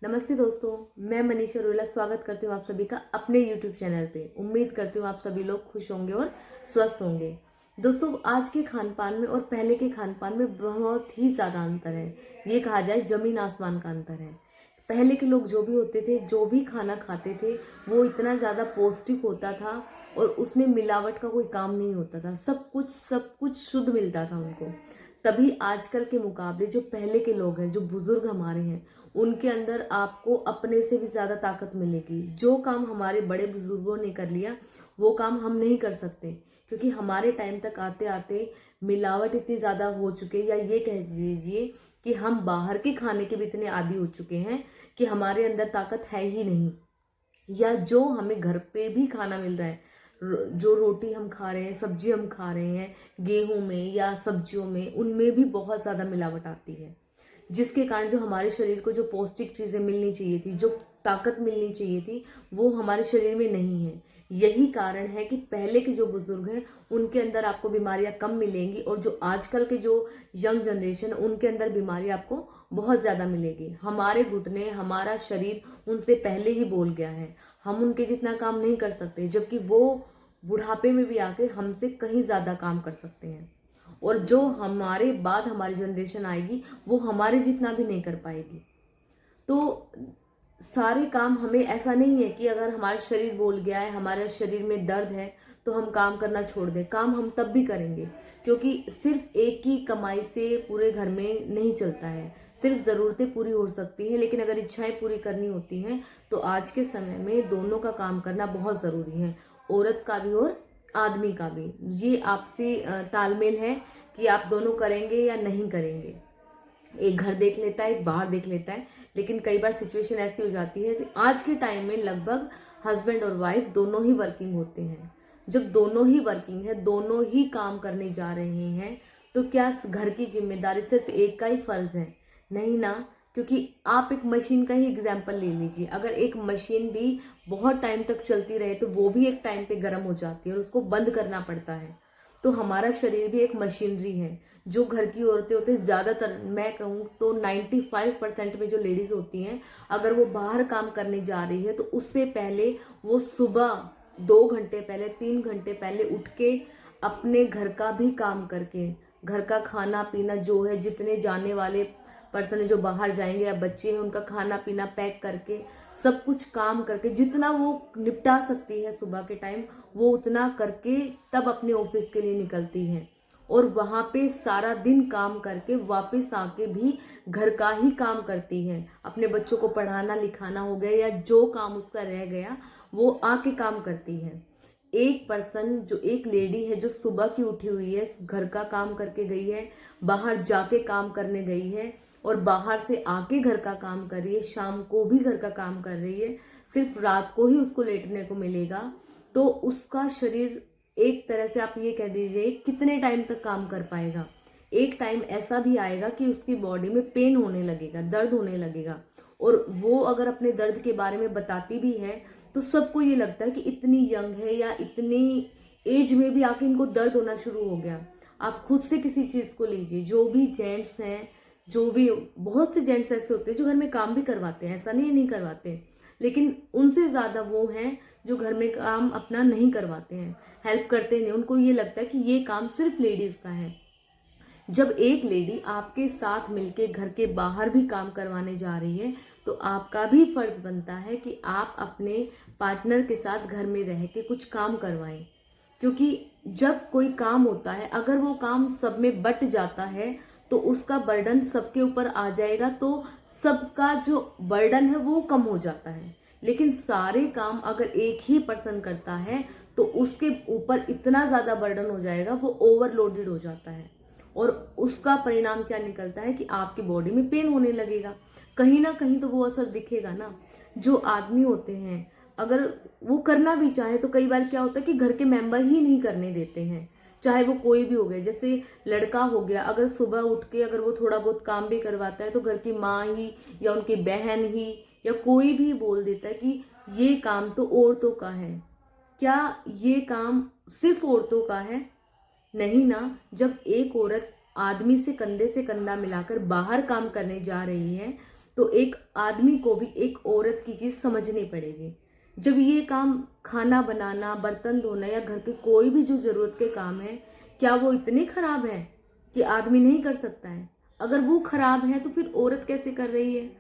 नमस्ते दोस्तों, मैं मनीषा रोला स्वागत करती हूँ आप सभी का अपने YouTube चैनल पे। उम्मीद करती हूँ आप सभी लोग खुश होंगे और स्वस्थ होंगे। दोस्तों, आज के खान पान में और पहले के खान पान में बहुत ही ज़्यादा अंतर है। ये कहा जाए जमीन आसमान का अंतर है। पहले के लोग जो भी होते थे, जो भी खाना खाते थे, वो इतना ज़्यादा पौष्टिक होता था और उसमें मिलावट का कोई काम नहीं होता था। सब कुछ शुद्ध मिलता था उनको। तभी आजकल के मुकाबले जो पहले के लोग हैं, जो बुजुर्ग हमारे हैं, उनके अंदर आपको अपने से भी ज़्यादा ताकत मिलेगी। जो काम हमारे बड़े बुजुर्गों ने कर लिया, वो काम हम नहीं कर सकते, क्योंकि हमारे टाइम तक आते आते मिलावट इतनी ज़्यादा हो चुकी है, या ये कह दीजिए कि हम बाहर के खाने के भी इतने आदी हो चुके हैं कि हमारे अंदर ताकत है ही नहीं। या जो हमें घर पे भी खाना मिल रहा है, जो रोटी हम खा रहे हैं, सब्जी हम खा रहे हैं, गेहूं में या सब्जियों में, उनमें भी बहुत ज़्यादा मिलावट आती है, जिसके कारण जो हमारे शरीर को जो पौष्टिक चीज़ें मिलनी चाहिए थी, जो ताकत मिलनी चाहिए थी, वो हमारे शरीर में नहीं है। यही कारण है कि पहले के जो बुजुर्ग हैं, उनके अंदर आपको बीमारियां कम मिलेंगी, और जो आजकल के जो यंग जनरेशन है, उनके अंदर बीमारी आपको बहुत ज़्यादा मिलेगी। हमारे घुटने, हमारा शरीर उनसे पहले ही बोल गया है। हम उनके जितना काम नहीं कर सकते, जबकि वो बुढ़ापे में भी आके हमसे कहीं ज़्यादा काम कर सकते हैं। और जो हमारे बाद हमारी जनरेशन आएगी, वो हमारे जितना भी नहीं कर पाएगी। तो सारे काम हमें, ऐसा नहीं है कि अगर हमारा शरीर बोल गया है, हमारे शरीर में दर्द है, तो हम काम करना छोड़ दें। काम हम तब भी करेंगे, क्योंकि सिर्फ एक ही कमाई से पूरे घर में नहीं चलता है। सिर्फ ज़रूरतें पूरी हो सकती हैं, लेकिन अगर इच्छाएं पूरी करनी होती हैं, तो आज के समय में दोनों का काम करना बहुत ज़रूरी है, औरत का भी और आदमी का भी। ये आपसे तालमेल है कि आप दोनों करेंगे या नहीं करेंगे। एक घर देख लेता है, एक बाहर देख लेता है, लेकिन कई बार सिचुएशन ऐसी हो जाती है कि आज के टाइम में लगभग हस्बैंड और वाइफ दोनों ही वर्किंग होते हैं। जब दोनों ही वर्किंग है, दोनों ही काम करने जा रहे हैं, तो क्या घर की जिम्मेदारी सिर्फ एक का ही फर्ज है? नहीं ना। क्योंकि आप एक मशीन का ही एग्जाम्पल ले लीजिए। अगर एक मशीन भी बहुत टाइम तक चलती रहे, तो वो भी एक टाइम पे गर्म हो जाती है और उसको बंद करना पड़ता है। तो हमारा शरीर भी एक मशीनरी है। जो घर की औरतें होती हैं, ज़्यादातर मैं कहूँ तो 95% में जो लेडीज़ होती हैं, अगर वो बाहर काम करने जा रही है, तो उससे पहले वो सुबह 2 घंटे पहले, 3 घंटे पहले उठ के अपने घर का भी काम करके, घर का खाना पीना जो है, जितने जाने वाले पर्सन है जो बाहर जाएंगे या बच्चे हैं, उनका खाना पीना पैक करके, सब कुछ काम करके, जितना वो निपटा सकती है सुबह के टाइम, वो उतना करके तब अपने ऑफिस के लिए निकलती है। और वहाँ पे सारा दिन काम करके वापस आके भी घर का ही काम करती है। अपने बच्चों को पढ़ाना लिखाना हो गया, या जो काम उसका रह गया, वो आके काम करती है। एक पर्सन, जो एक लेडी है, जो सुबह की उठी हुई है, घर का काम करके गई है, बाहर जाके काम करने गई है, और बाहर से आके घर का काम कर रही है, शाम को भी घर का काम कर रही है, सिर्फ रात को ही उसको लेटने को मिलेगा, तो उसका शरीर, एक तरह से आप ये कह दीजिए, कितने टाइम तक काम कर पाएगा? एक टाइम ऐसा भी आएगा कि उसकी बॉडी में पेन होने लगेगा, दर्द होने लगेगा। और वो अगर अपने दर्द के बारे में बताती भी है, तो सबको ये लगता है कि इतनी यंग है, या इतनी एज में भी आके इनको दर्द होना शुरू हो गया। आप खुद से किसी चीज़ को लीजिए, जो भी जेंट्स हैं, जो भी, बहुत से जेंट्स ऐसे होते हैं जो घर में काम भी करवाते हैं, ऐसा नहीं करवाते, लेकिन उनसे ज़्यादा वो हैं जो घर में काम अपना नहीं करवाते हैं, हेल्प करते नहीं। उनको ये लगता है कि ये काम सिर्फ लेडीज़ का है। जब एक लेडी आपके साथ मिलके घर के बाहर भी काम करवाने जा रही है, तो आपका भी फर्ज बनता है कि आप अपने पार्टनर के साथ घर में रह के कुछ काम करवाएं। क्योंकि जब कोई काम होता है, अगर वो काम सब में बट जाता है, तो उसका बर्डन सबके ऊपर आ जाएगा, तो सबका जो बर्डन है वो कम हो जाता है। लेकिन सारे काम अगर एक ही पर्सन करता है, तो उसके ऊपर इतना ज़्यादा बर्डन हो जाएगा, वो ओवरलोडेड हो जाता है। और उसका परिणाम क्या निकलता है कि आपकी बॉडी में पेन होने लगेगा। कहीं ना कहीं तो वो असर दिखेगा ना। जो आदमी होते हैं, अगर वो करना भी चाहे, तो कई बार क्या होता है कि घर के मेंबर ही नहीं करने देते हैं, चाहे वो कोई भी हो गया। जैसे लड़का हो गया, अगर सुबह उठ के अगर वो थोड़ा बहुत काम भी करवाता है, तो घर की माँ ही या उनकी बहन ही या कोई भी बोल देता है कि ये काम तो औरतों का है। क्या ये काम सिर्फ औरतों का है? नहीं ना। जब एक औरत आदमी से कंधे से कंधा मिलाकर बाहर काम करने जा रही है, तो एक आदमी को भी एक औरत की चीज़ समझनी पड़ेगी। जब ये काम खाना बनाना, बर्तन धोना या घर के कोई भी जो ज़रूरत के काम है, क्या वो इतने खराब है कि आदमी नहीं कर सकता है? अगर वो खराब है तो फिर औरत कैसे कर रही है?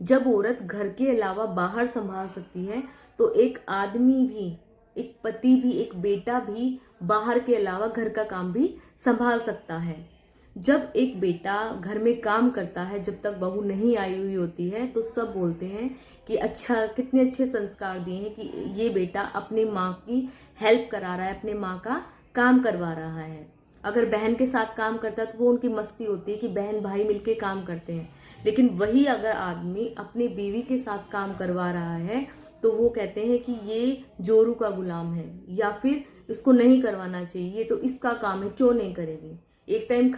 जब औरत घर के अलावा बाहर संभाल सकती है तो एक आदमी भी, एक पति भी, एक बेटा भी बाहर के अलावा घर का काम भी संभाल सकता है। जब एक बेटा घर में काम करता है, जब तक बहू नहीं आई हुई होती है, तो सब बोलते हैं कि अच्छा, कितने अच्छे संस्कार दिए हैं कि ये बेटा अपनी माँ की हेल्प करा रहा है, अपने माँ का काम करवा रहा है। अगर बहन के साथ काम करता है तो वो उनकी मस्ती होती है कि बहन भाई मिलके काम करते हैं। लेकिन वही अगर आदमी अपनी बीवी के साथ काम करवा रहा है तो वो कहते हैं कि ये जोरू का गुलाम है, या फिर इसको नहीं करवाना चाहिए, ये तो इसका काम है, क्यों नहीं करेगी। एक टाइम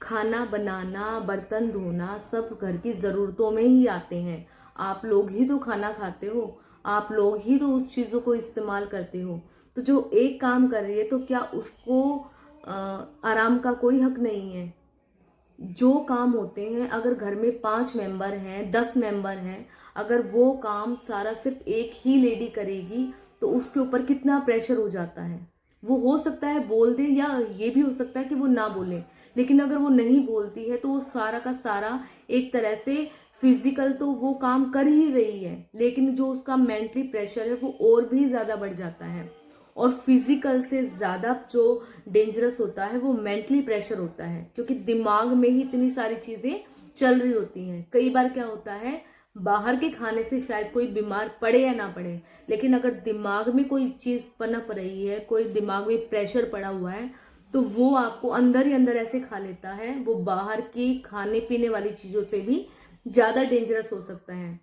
खाना बनाना, बर्तन धोना सब घर की ज़रूरतों में ही आते हैं। आप लोग ही तो खाना खाते हो, आप लोग ही तो उस चीज़ों को इस्तेमाल करते हो। तो जो एक काम कर रही है तो क्या उसको आराम का कोई हक नहीं है? जो काम होते हैं, अगर घर में 5 मेंबर हैं, 10 मेंबर हैं, अगर वो काम सारा सिर्फ एक ही लेडी करेगी तो उसके ऊपर कितना प्रेशर हो जाता है। वो हो सकता है बोल दे, या ये भी हो सकता है कि वो ना बोले, लेकिन अगर वो नहीं बोलती है तो वो सारा का सारा एक तरह से फिजिकल तो वो काम कर ही रही है, लेकिन जो उसका मेंटली प्रेशर है वो और भी ज़्यादा बढ़ जाता है। और फिजिकल से ज़्यादा जो डेंजरस होता है वो मेंटली प्रेशर होता है, क्योंकि दिमाग में ही इतनी सारी चीज़ें चल रही होती हैं। कई बार क्या होता है, बाहर के खाने से शायद कोई बीमार पड़े या ना पड़े, लेकिन अगर दिमाग में कोई चीज़ पनप रही है, कोई दिमाग में प्रेशर पड़ा हुआ है, तो वो आपको अंदर ही अंदर ऐसे खा लेता है। वो बाहर की खाने पीने वाली चीज़ों से भी ज़्यादा डेंजरस हो सकता है।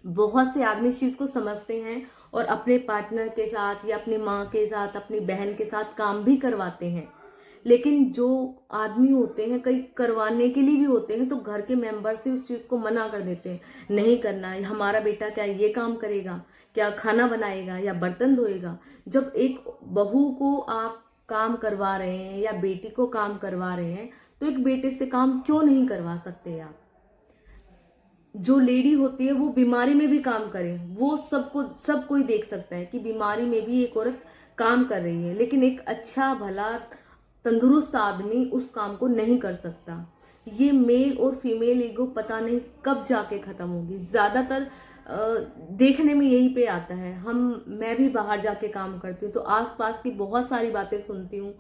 बहुत से आदमी इस चीज़ को समझते हैं और अपने पार्टनर के साथ या अपनी माँ के साथ, अपनी बहन के साथ काम भी करवाते हैं। लेकिन जो आदमी होते हैं, कई करवाने के लिए भी होते हैं, तो घर के मेंबर से उस चीज़ को मना कर देते हैं, नहीं करना है, हमारा बेटा क्या ये काम करेगा, क्या खाना बनाएगा या बर्तन धोएगा। जब एक बहू को आप काम करवा रहे हैं या बेटी को काम करवा रहे हैं, तो एक बेटे से काम क्यों नहीं करवा सकते आप? जो लेडी होती है वो बीमारी में भी काम करे, वो सब कोई देख सकता है कि बीमारी में भी एक औरत काम कर रही है, लेकिन एक अच्छा भला तंदुरुस्त आदमी उस काम को नहीं कर सकता। ये मेल और फीमेल ईगो पता नहीं कब जाके खत्म होगी। ज्यादातर देखने में यही पे आता है। मैं भी बाहर जाके काम करती हूँ तो आसपास की बहुत सारी बातें सुनती हूँ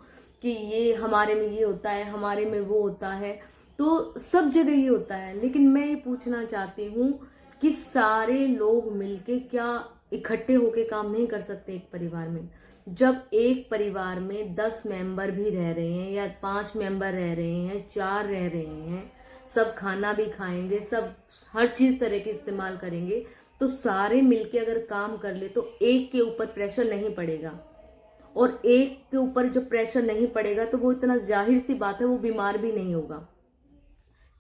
कि ये हमारे में ये होता है, हमारे में वो होता है, तो सब जगह ये होता है। लेकिन मैं ये पूछना चाहती हूँ कि सारे लोग मिलके क्या इकट्ठे होके काम नहीं कर सकते एक परिवार में? जब एक परिवार में 10 मेंबर भी रह रहे हैं या 5 मेंबर रह रहे हैं, 4 रह रहे हैं, सब खाना भी खाएंगे, सब हर चीज तरह के इस्तेमाल करेंगे, तो सारे मिलके अगर काम कर ले तो एक के ऊपर प्रेशर नहीं पड़ेगा। और एक के ऊपर जब प्रेशर नहीं पड़ेगा तो वो इतना जाहिर सी बात है वो बीमार भी नहीं होगा।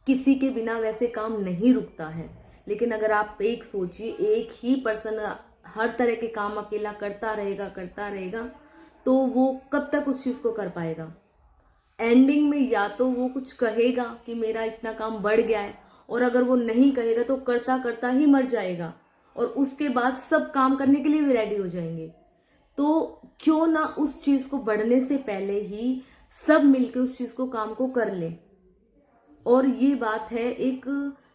किसी के बिना वैसे काम नहीं रुकता है। लेकिन अगर आप एक सोचिए, एक ही पर्सन हर तरह के काम अकेला करता रहेगा, तो वो कब तक उस चीज को कर पाएगा? एंडिंग में या तो वो कुछ कहेगा कि मेरा इतना काम बढ़ गया है, और अगर वो नहीं कहेगा तो करता करता ही मर जाएगा, और उसके बाद सब काम करने के लिए भी रेडी हो जाएंगे। तो क्यों ना उस चीज को बढ़ने से पहले ही सब मिलके उस चीज को काम को कर ले। और ये बात है, एक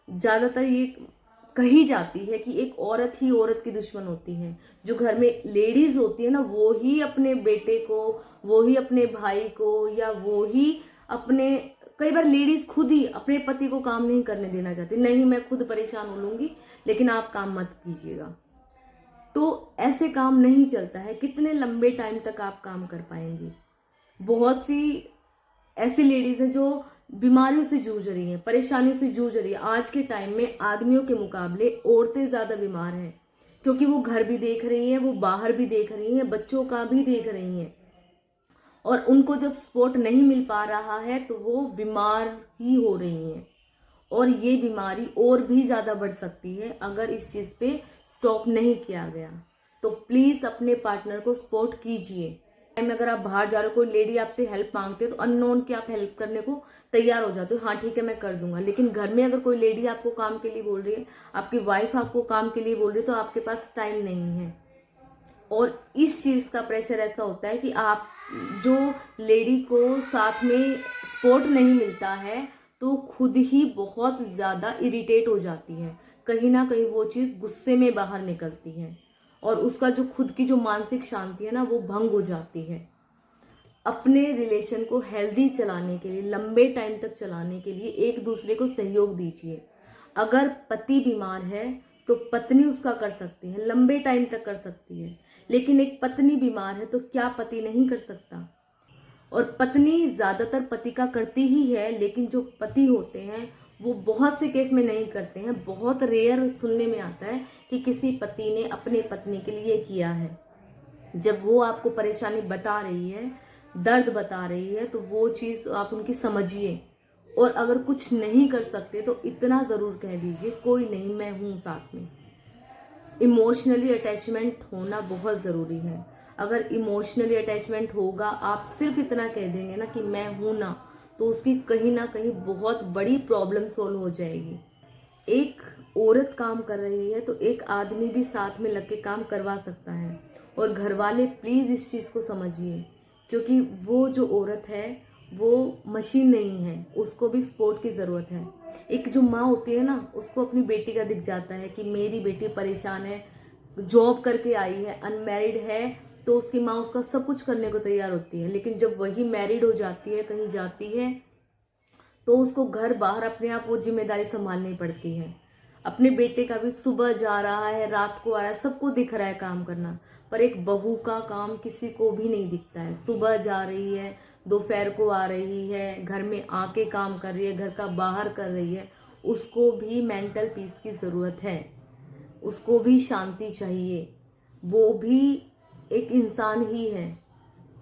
ज्यादातर ये कही जाती है कि एक औरत ही औरत की दुश्मन होती है। जो घर में लेडीज होती है ना, वो ही अपने बेटे को, वो ही अपने भाई को, या वो ही अपने, कई बार लेडीज खुद ही अपने पति को काम नहीं करने देना चाहती, नहीं मैं खुद परेशान हो लूंगी लेकिन आप काम मत कीजिएगा। तो ऐसे काम नहीं चलता है। कितने लंबे टाइम तक आप काम कर पाएंगी? बहुत सी ऐसी लेडीज हैं जो बीमारियों से जूझ रही हैं, परेशानियों से जूझ रही है। आज के टाइम में आदमियों के मुकाबले औरतें ज्यादा बीमार हैं, क्योंकि वो घर भी देख रही हैं, वो बाहर भी देख रही हैं, बच्चों का भी देख रही हैं, और उनको जब सपोर्ट नहीं मिल पा रहा है तो वो बीमार ही हो रही हैं। और ये बीमारी और भी ज्यादा बढ़ सकती है अगर इस चीज पे स्टॉप नहीं किया गया। तो प्लीज अपने पार्टनर को सपोर्ट कीजिए। टाइम में अगर आप बाहर जा रहे हो, कोई लेडी आपसे हेल्प मांगते हो तो अननोन की आप हेल्प करने को तैयार हो जाते हो, हाँ ठीक है मैं कर दूंगा। लेकिन घर में अगर कोई लेडी आपको काम के लिए बोल रही है, आपकी वाइफ आपको काम के लिए बोल रही है, तो आपके पास टाइम नहीं है। और इस चीज का प्रेशर ऐसा होता है कि आप जो लेडी को साथ में सपोर्ट नहीं मिलता है तो खुद ही बहुत ज्यादा इरिटेट हो जाती है, कहीं ना कहीं वो चीज गुस्से में बाहर निकलती है और उसका जो खुद की जो मानसिक शांति है ना वो भंग हो जाती है। अपने रिलेशन को हेल्दी चलाने के लिए, लंबे टाइम तक चलाने के लिए एक दूसरे को सहयोग दीजिए। अगर पति बीमार है तो पत्नी उसका कर सकती है, लंबे टाइम तक कर सकती है। लेकिन एक पत्नी बीमार है तो क्या पति नहीं कर सकता? और पत्नी ज्यादातर पति का करती ही है, लेकिन जो पति होते हैं वो बहुत से केस में नहीं करते हैं। बहुत रेयर सुनने में आता है कि किसी पति ने अपने पत्नी के लिए किया है। जब वो आपको परेशानी बता रही है, दर्द बता रही है, तो वो चीज आप उनकी समझिए। और अगर कुछ नहीं कर सकते तो इतना जरूर कह दीजिए, कोई नहीं मैं हूं साथ में। इमोशनली अटैचमेंट होना बहुत ज़रूरी है। अगर इमोशनली अटैचमेंट होगा, आप सिर्फ इतना कह देंगे ना कि मैं हूं ना, तो उसकी कहीं ना कहीं बहुत बड़ी प्रॉब्लम सोल्व हो जाएगी। एक औरत काम कर रही है तो एक आदमी भी साथ में लग के काम करवा सकता है। और घर वाले प्लीज़ इस चीज़ को समझिए, क्योंकि वो जो औरत है वो मशीन नहीं है, उसको भी सपोर्ट की ज़रूरत है। एक जो माँ होती है ना, उसको अपनी बेटी का दिख जाता है कि मेरी बेटी परेशान है, जॉब करके आई है, अनमैरिड है, तो उसकी माँ उसका सब कुछ करने को तैयार होती है। लेकिन जब वही मैरिड हो जाती है, कहीं जाती है, तो उसको घर बाहर अपने आप वो जिम्मेदारी संभालनी पड़ती है। अपने बेटे का भी सुबह जा रहा है, रात को आ रहा है, सबको दिख रहा है काम करना, पर एक बहू का काम किसी को भी नहीं दिखता है। सुबह जा रही है, दोपहर को आ रही है, घर में आके काम कर रही है, घर का बाहर कर रही है, उसको भी मेंटल पीस की ज़रूरत है, उसको भी शांति चाहिए। वो भी एक इंसान ही है।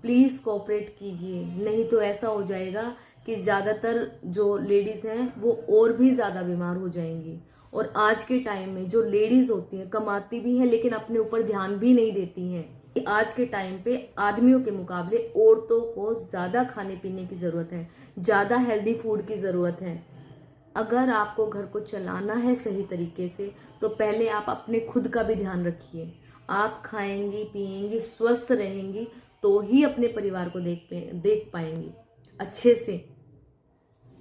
प्लीज़ कोऑपरेट कीजिए, नहीं तो ऐसा हो जाएगा कि ज़्यादातर जो लेडीज़ हैं वो और भी ज़्यादा बीमार हो जाएंगी। और आज के टाइम में जो लेडीज़ होती हैं, कमाती भी हैं लेकिन अपने ऊपर ध्यान भी नहीं देती हैं। आज के टाइम पे आदमियों के मुकाबले औरतों को ज़्यादा खाने पीने की ज़रूरत है, ज़्यादा हेल्दी फूड की ज़रूरत है। अगर आपको घर को चलाना है सही तरीके से, तो पहले आप अपने खुद का भी ध्यान रखिए। आप खाएंगी पिएंगी स्वस्थ रहेंगी तो ही अपने परिवार को देख पाएंगी अच्छे से।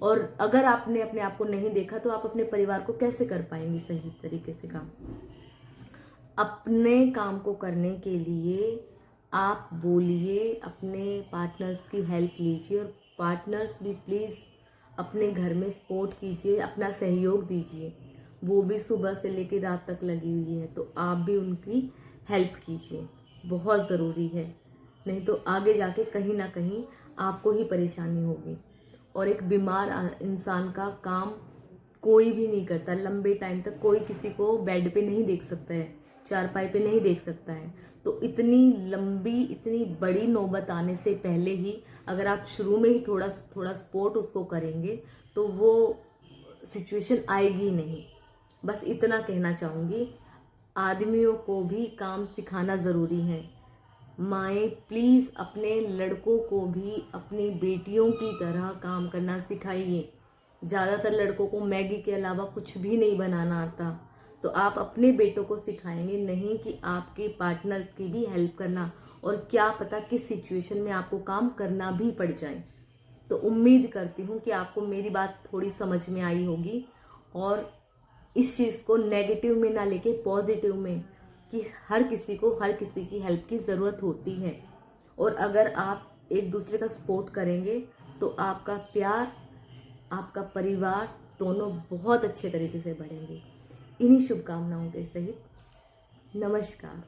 और अगर आपने अपने आप को नहीं देखा तो आप अपने परिवार को कैसे कर पाएंगी सही तरीके से काम? अपने काम को करने के लिए आप बोलिए, अपने पार्टनर्स की हेल्प लीजिए, और पार्टनर्स भी प्लीज़ अपने घर में सपोर्ट कीजिए, अपना सहयोग दीजिए। वो भी सुबह से लेकर रात तक लगी हुई है, तो आप भी उनकी हेल्प कीजिए, बहुत ज़रूरी है। नहीं तो आगे जाके कहीं ना कहीं आपको ही परेशानी होगी। और एक बीमार इंसान का काम कोई भी नहीं करता लंबे टाइम तक। कोई किसी को बेड पे नहीं देख सकता है, चारपाई पे नहीं देख सकता है। तो इतनी लंबी, इतनी बड़ी नौबत आने से पहले ही अगर आप शुरू में ही थोड़ा थोड़ा सपोर्ट उसको करेंगे तो वो सिचुएशन आएगी नहीं। बस इतना कहना चाहूँगी। आदमियों को भी काम सिखाना ज़रूरी है। माएँ प्लीज़ अपने लड़कों को भी अपनी बेटियों की तरह काम करना सिखाइए। ज़्यादातर लड़कों को मैगी के अलावा कुछ भी नहीं बनाना आता, तो आप अपने बेटों को सिखाएंगे नहीं कि आपके पार्टनर्स की भी हेल्प करना, और क्या पता किस सिचुएशन में आपको काम करना भी पड़ जाए। तो उम्मीद करती हूँ कि आपको मेरी बात थोड़ी समझ में आई होगी, और इस चीज़ को नेगेटिव में ना लेके पॉजिटिव में, कि हर किसी को हर किसी की हेल्प की ज़रूरत होती है। और अगर आप एक दूसरे का सपोर्ट करेंगे तो आपका प्यार, आपका परिवार दोनों बहुत अच्छे तरीके से बढ़ेंगे। इन्हीं शुभकामनाओं के सहित नमस्कार।